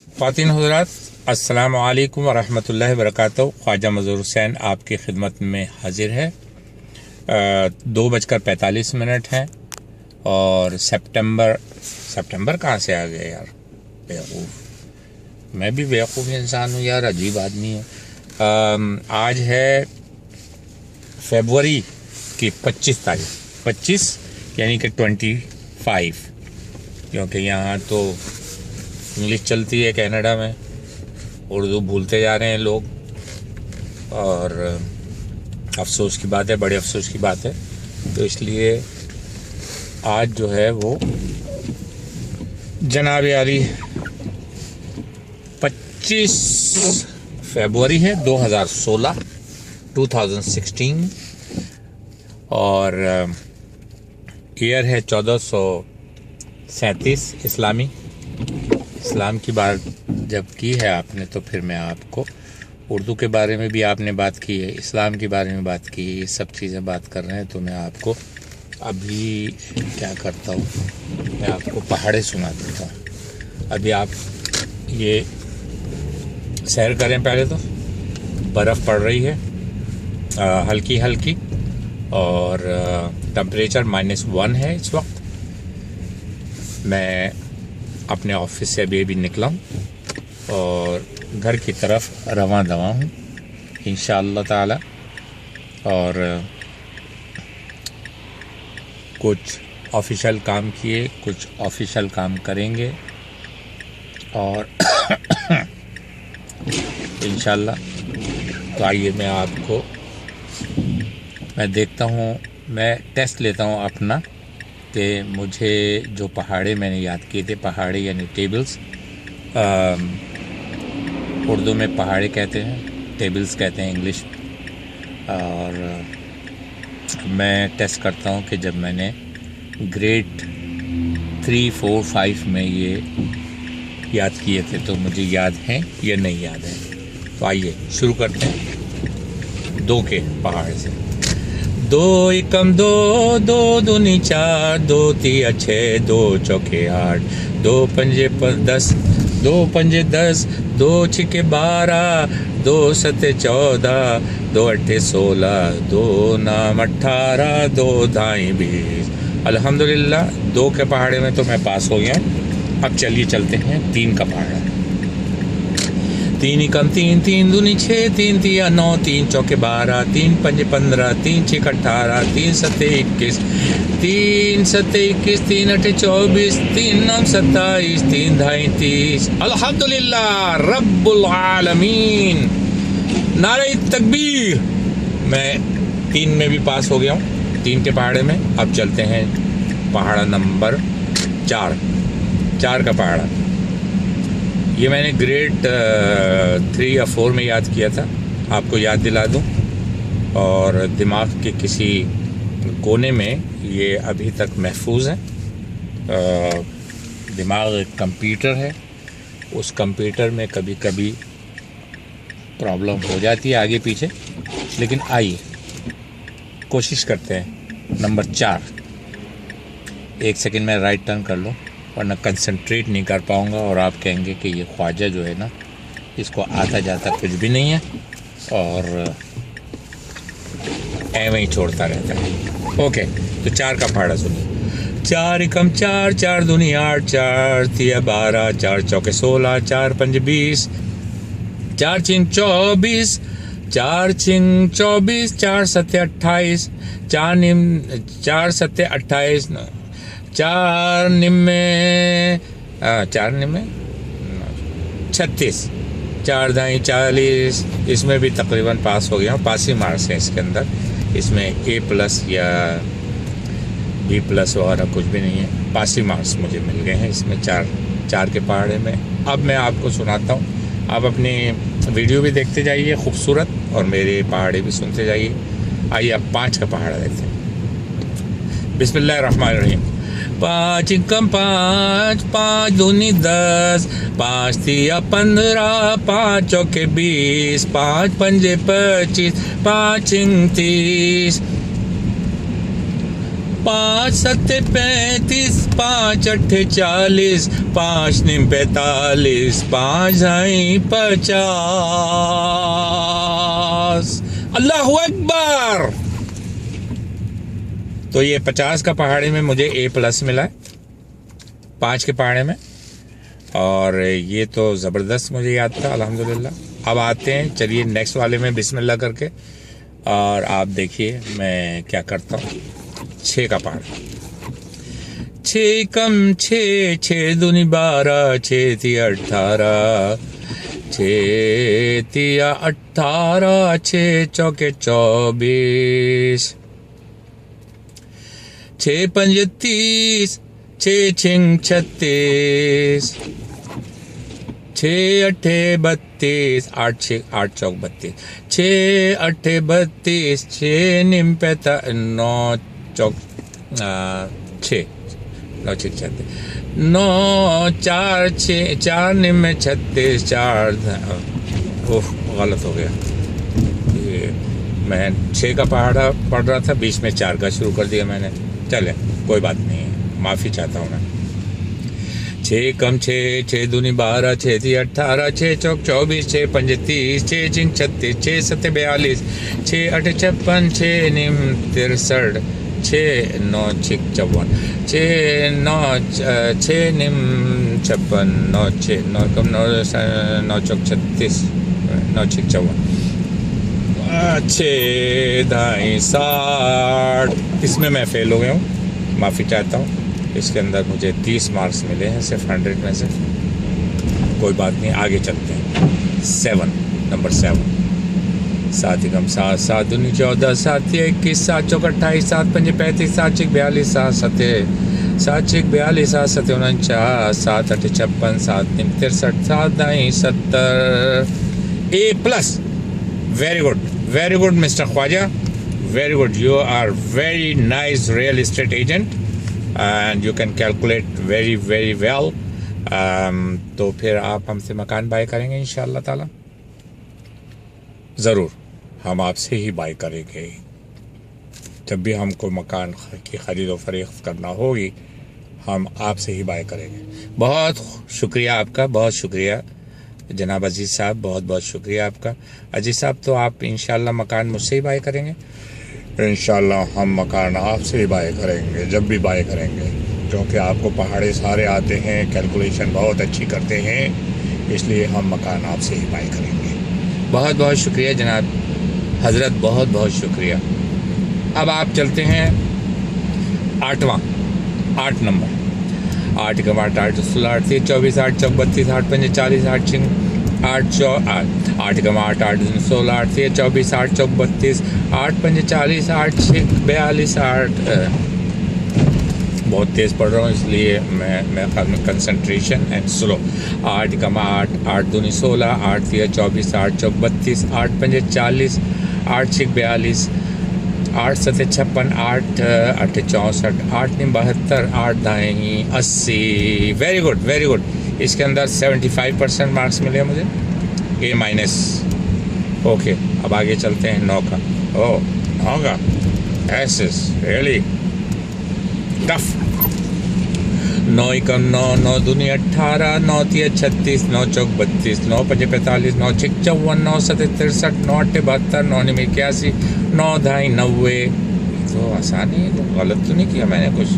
ख़वातीन हज़रात, अस्सलामु अलैकुम वरहमतुल्लाहि वबरकातुहू। ख्वाजा मज़हर हुसैन आपकी खिदमत में हाजिर है। 2:45 हैं और सितंबर कहाँ से आ गए यार, बेवकूफ़। मैं भी बेवकूफ़ इंसान हूँ यार, अजीब आदमी है। आज है फरवरी की 25 तारीख, 25 यानी कि 25, क्योंकि यहाँ तो इंग्लिश चलती है कनाडा में, उर्दू भूलते जा रहे हैं लोग, और अफसोस की बात है, बड़े अफसोस की बात है। तो इसलिए आज जो है वो जनाब यारी 25 फरवरी है 2016 और ईयर है 1437 इस्लाम की बात जब की है आपने, तो फिर मैं आपको उर्दू के बारे में भी आपने बात की है, इस्लाम के बारे में बात की, ये सब चीज़ें बात कर रहे हैं। तो मैं आपको अभी क्या करता हूँ, मैं आपको पहाड़े सुना देता हूँ। अभी आप ये सैर करें। पहले तो बर्फ़ पड़ रही है हल्की हल्की, और टेम्परेचर -1 है इस वक्त। मैं अपने ऑफिस से अभी निकला हूँ और घर की तरफ रवां दवा हूँ इंशाअल्लाह ताला। और कुछ ऑफिशियल काम किए, कुछ ऑफिशियल काम करेंगे और इंशाअल्लाह। तो आइए मैं देखता हूँ, मैं टेस्ट लेता हूँ अपना कि मुझे जो पहाड़े मैंने याद किए थे, पहाड़े यानी टेबल्स, उर्दू में पहाड़े कहते हैं, टेबल्स कहते हैं इंग्लिश। और मैं टेस्ट करता हूँ कि जब मैंने ग्रेड 3, 4, 5 में ये याद किए थे तो मुझे याद हैं या नहीं याद है। तो आइए शुरू करते हैं 2 के पहाड़ से। 2 एकम 2, 2 दूनी 4, 2 तिया 6, 2 चौके 8, 2 पंजे 10, 2 पंजे 10, 2 छिके 12, 2 सते 14, 2 अट्ठे 16, 2 नाम 18, 2 धाई 20। अल्हम्दुलिल्लाह 2 के पहाड़े में तो मैं पास हो गया। अब चलिए चलते हैं 3 का पहाड़ा। 3 एकम 3, 3 दूनी 6, 3 तिया 9, 3 चौके 12, 3 पंजे 15, 3 छिक 18, 3 सते 21, 3 सते 21, 3 अठे 24, 3 9 27, 3 धाई 30। अल्हम्दुलिल्लाह रब्बुल आलमीन, नारे तकबीर। मैं 3 में भी पास हो गया हूँ, 3 के पहाड़े में। अब चलते हैं पहाड़ा नंबर 4 का पहाड़ा। ये मैंने ग्रेड 3 या 4 में याद किया था, आपको याद दिला दूं। और दिमाग के किसी कोने में ये अभी तक महफूज है। दिमाग एक कंप्यूटर है, उस कंप्यूटर में कभी कभी प्रॉब्लम हो जाती है आगे पीछे, लेकिन आइए कोशिश करते हैं। नंबर 4, 1 सेकंड में राइट टर्न कर लूँ वरना कंसंट्रेट नहीं कर पाऊँगा और आप कहेंगे कि ये ख्वाजा जो है ना, इसको आता जाता कुछ भी नहीं है और ऐਵੇਂ ही छोड़ता रहता है। ओके, तो 4 का पहाड़ा सुनिए। 4 एकम 4, 4 दूनी 8, 4 तिया 12, 4 चौके 16, 4 पंजे 20, 4 छिंग 24, 4 छिंग 24, 4 सते 28, 4 सते 28, 4 निम्मे 36, 4 दाई 40। इसमें भी तकरीबन पास हो गया हूँ। पास ही मार्क्स हैं इसके अंदर, इसमें A+ या B+ वगैरह कुछ भी नहीं है, पास ही मार्क्स मुझे मिल गए हैं इसमें 4 के पहाड़े में। अब मैं आपको सुनाता हूँ, आप अपनी वीडियो भी देखते जाइए खूबसूरत, और मेरे पहाड़े भी सुनते जाइए। आइए अब 5 का पहाड़ा देखते हैं। बिस्मिल्लाहिर्रहमानिर्रहीम। 5 एकम 5, 5 दूनी 10, 5 तिया 15, 5 चौके 20, 5 पंजे 25, 5 छिंग 30, 5 सत्ते 35, 5 अट्ठे 40, 5 निम 45, 5 ढाई 50। अल्लाहु अकबर। तो ये 50 का पहाड़ी में मुझे A+ मिला है 5 के पहाड़े में, और ये तो ज़बरदस्त मुझे याद था अल्हम्दुलिल्लाह। अब आते हैं, चलिए नेक्स्ट वाले में बिस्मिल्लाह करके, और आप देखिए मैं क्या करता हूँ। 6 का पहाड़। 6 कम 6, 6 दूनी 12, 6 तिया 18, 6 तिया 18, 6 चौके 24, 6 पंजे 30, 6 छिंग 36, 6 अट्ठे 32, 8 चौक 32, 6 अट्ठे 32, 6 निम 45, 9 चौक 6, 9 6 36, 9 4 6, 4 निम 36, 4 ओह गलत हो गया। ये मैं 6 का पहाड़ा पढ़ रहा था, बीच में 4 का शुरू कर दिया मैंने। चले कोई बात नहीं है, माफ़ी चाहता हूँ मैं। 6 कम 6, 6 दूनी 12, 6 तिया 18, 6 चौक 24, 6 पंजे 30, 6 छिंग 36, 6 सत्ते 42, 6 अठे 56, 6 निम 63, 6 9 छिक 54, 6 निम 56, 9 6 9 कम 9 चौक 36, 9 छिक 54, 6 ढाई 60। इसमें मैं फेल हो गया हूँ, माफ़ी चाहता हूँ। इसके अंदर मुझे 30 मार्क्स मिले हैं सिर्फ 100 में से। कोई बात नहीं, आगे चलते हैं। 7 नंबर 7। 7 ही कम 7, 7 दूनी 14, 7 तिया 21, 7 चौक 28, 7 पंजे 35, 7 छिक 42, 7 सत्ते 7 छिक 42, 7 सत्ते 49, 7 अठे 56, 7 निम 63, 7 ढाई 70। A+। Very good mister Khwaja, very good. You are very nice real estate agent and you can calculate very well. तो फिर आप हमसे मकान बाय करेंगे इंशाअल्लाह ताला? ज़रूर, हम आपसे ही बाय करेंगे। जब भी हमको मकान की ख़रीद व फरोख्त करना होगी, हम आपसे ही बाय करेंगे। बहुत शुक्रिया आपका, बहुत शुक्रिया जनाब अजीज़ साहब, बहुत बहुत शुक्रिया आपका। अजीज़ साहब, तो आप इंशाअल्लाह मकान मुझसे ही बाय करेंगे? इंशाअल्लाह हम मकान आपसे ही बाय करेंगे, जब भी बाय करेंगे, क्योंकि आपको पहाड़े सारे आते हैं, कैलकुलेशन बहुत अच्छी करते हैं, इसलिए हम मकान आपसे ही बाय करेंगे। बहुत बहुत शुक्रिया जनाब हज़रत, बहुत बहुत शुक्रिया। अब आप चलते हैं 8 नंबर। 8 कम 8, 8 16, 8 24, 8 चौक 32, 8 पंजे 40, 8 छिंग 8 कम 8, 8 16, 8 24, 8 चौक 32, 8 पंजे 40, 8 छिंग 42, 8 बहुत तेज़ पढ़ रहा हूँ, इसलिए मैं ख्याल में कंसंट्रेशन एंड स्लो। 8 कम 8, 8 दूनी 16, 8 तिया 24, 8 चौक 32, 8 पंजे 40, 8 छिक 42, 8 सत्ते 56, 8 अठे 64, 8 निम 72, 8 ढाई 80। Very good. इसके अंदर 75% मार्क्स मिले मुझे, A-। ओके, अब आगे चलते हैं 9 का। 9 का एस रियली टफ। 9 कम 9, 9 दूनी 18, 9 तिया 36, 9 चौक 32, 9 पंजे 45, 9 छिक 54, 9 सत्ते 63, 9 अट्ठे 72, 9 निम 81, 9 ढाई 90। तो आसान ही, गलत तो नहीं किया मैंने कुछ?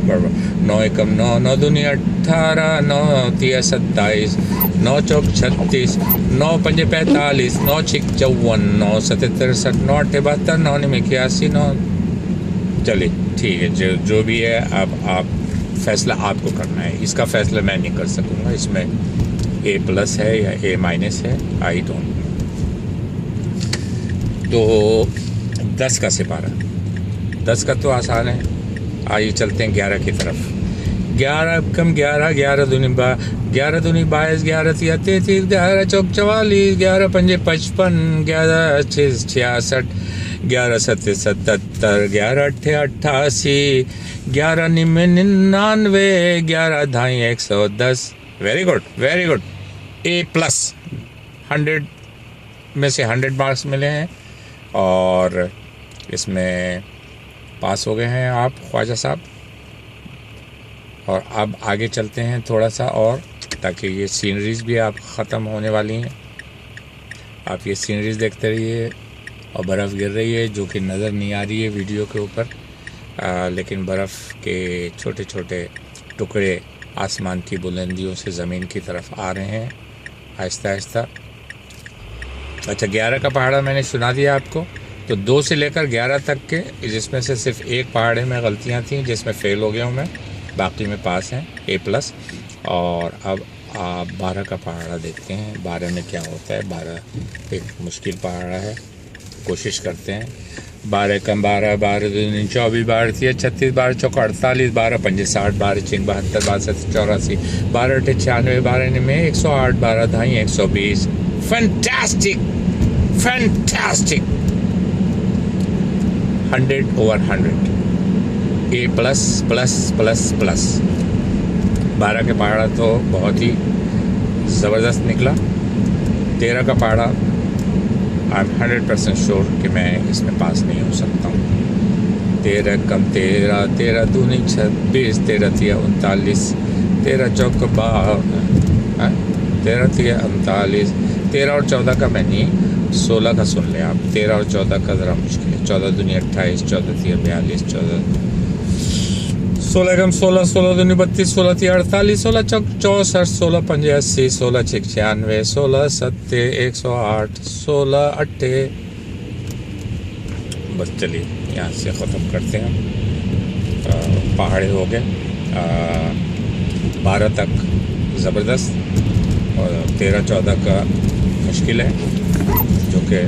बराबर। 9 कम 9, 9 दूनी 18, 9 तिया 27, 9 चौक 36, 9 पंजे 45, 9 छिक 54, 9 सत्ते 63, 9 अट्ठे 72, 9 निम 81, 9। चलिए ठीक है, जो भी है अब आप फैसला आपको करना है, इसका फैसला मैं नहीं कर सकूँगा। इसमें A+ है या A- है, आई डोंट नो। तो 10 का सिपारा, 10 का तो आसान है। आइए चलते हैं 11 की तरफ। 11 कम 11, 11 दूनी 22, 11 तिया 33, 11 चौक 44, 11 पंजे 55, 11 छः 66, 11 सत्ते 77, 11 अट्ठे 88, 11 निम 99, 11 ढाई 110। Very good. A+ 100 में से 100 मार्क्स मिले हैं, और इसमें पास हो गए हैं आप ख्वाजा साहब। और अब आगे चलते हैं थोड़ा सा और, ताकि ये सीनरीज़ भी आप ख़त्म होने वाली हैं। आप ये सीनरीज़ देखते रहिए। और बर्फ़ गिर रही है जो कि नज़र नहीं आ रही है वीडियो के ऊपर, लेकिन बर्फ़ के छोटे छोटे टुकड़े आसमान की बुलंदियों से ज़मीन की तरफ आ रहे हैं आहिस्ता आहिस्ता। अच्छा, 11 का पहाड़ा मैंने सुना दिया आपको। तो 2 से लेकर 11 तक के, जिसमें से सिर्फ एक पहाड़े में गलतियाँ थी जिसमें फ़ेल हो गया हूँ मैं, बाकी में पास हैं A+। और अब आप 12 का पहाड़ा देखते हैं। 12 में क्या होता है। 12 एक मुश्किल पहाड़ा है, कोशिश करते हैं। 12 कम 12, 12 दूनी 24, 12 3 36, 12 चौका 48, 12 पंजे 60, 12 6 72, 12 7 84, 12 8 96, 12 9 108, 12 ढाई 120। Fantastic, fantastic. 100/100 A++++। 12 के पहाड़ा तो बहुत ही ज़बरदस्त निकला। 13 का पहाड़ा आई एम 100% श्योर कि मैं इसमें पास नहीं हो सकता हूँ। 13 कम 13, 13 दूनी 26, 13 3 39, 13 चौक 12, 13 3 39, 13 और 14 का मैं नहीं, 16 का सुन लें आप। 13 और 14 का ज़रा मुश्किल है। 14 दूनी 28, 14 3 42, 16 कम 16, 16 दूनी 32, 16 3 48, 16 चौक 64, 16 पंजे 80, 16 6 96, 16 7 108, 16 8। बस चलिए यहाँ से ख़त्म करते हैं। पहाड़े हो गए। 12 तक ज़बरदस्त और 13 14 का मुश्किल है, जो कि,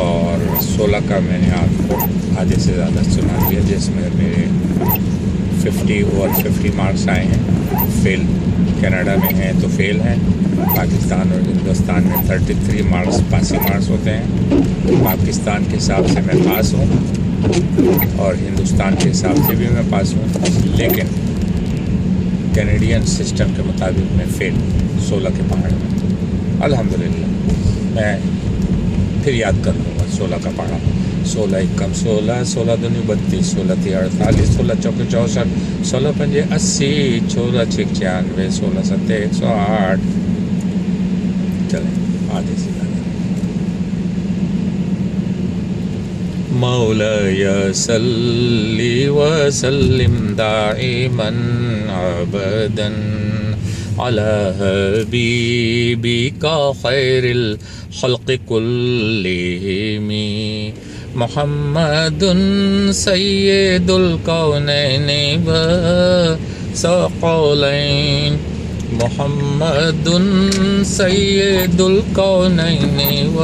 और 16 का मैंने आपको आधे से ज़्यादा सुना दिया, जिसमें मेरे 50/50 मार्क्स आए हैं। फेल कनाडा में हैं तो फेल हैं। पाकिस्तान और हिंदुस्तान में 33 मार्क्स पासिंग मार्क्स होते हैं। पाकिस्तान के हिसाब से मैं पास हूँ और हिंदुस्तान के हिसाब से भी मैं पास हूँ, लेकिन कैनेडियन सिस्टम के मुताबिक मैं फेल 16 के पहाड़ में। अल्हम्दुलिल्लाह मैं फिर याद कर लूँगा 16 का पहाड़ा। 16 1 कम 16, 16 दूनी 32, 16 3 48, 16 चौके 64, 16 पंजे 80, 16 6 96, 16 7 108। चलें आधे से ज़्यादा। मौलाया सल्ली व सल्लिम दाइमन अबदन अला हबीबिका खैरिल खल्क़ि कुल्लिहिमी मुहम्मदुन सय्यिदुल कौनैनि व सक़लैन। मुहम्मदुन सय्यिदुल कौनैनि व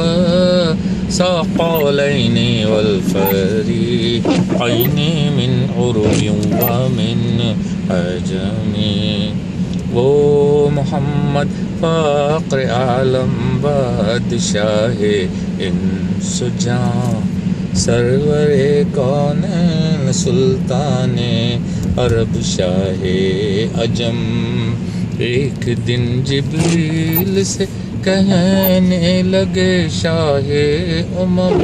सक़लैनि वल फ़रीक़ैनि मिन उरुबिन व मिन अजमी। वो मोहम्मद फ़ाक़्र आलम बादशाहे इंस जां सरवरे कौनैन सुल्ताने अरब शाहे अजम। एक दिन जिब्रील से कहने लगे शाहे उमम,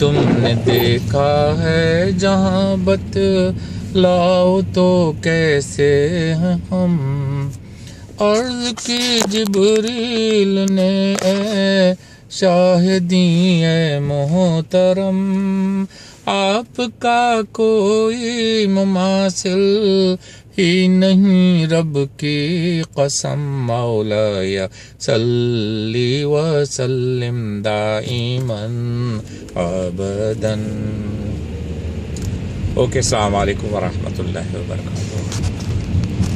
तुमने देखा है जहाँ बतलाओ तो कैसे हैं हम। अर्ज़ की जिब्रील ने ए शाहिदी ए मोहतरम, आपका कोई मुमासिल ही नहीं रब की कसम। मौलाया सल्ली व सल्लिम दाइमन अबदन। ओके, अस्सलाम वालेकुम व रहमतुल्लाहि व बरकातुहू।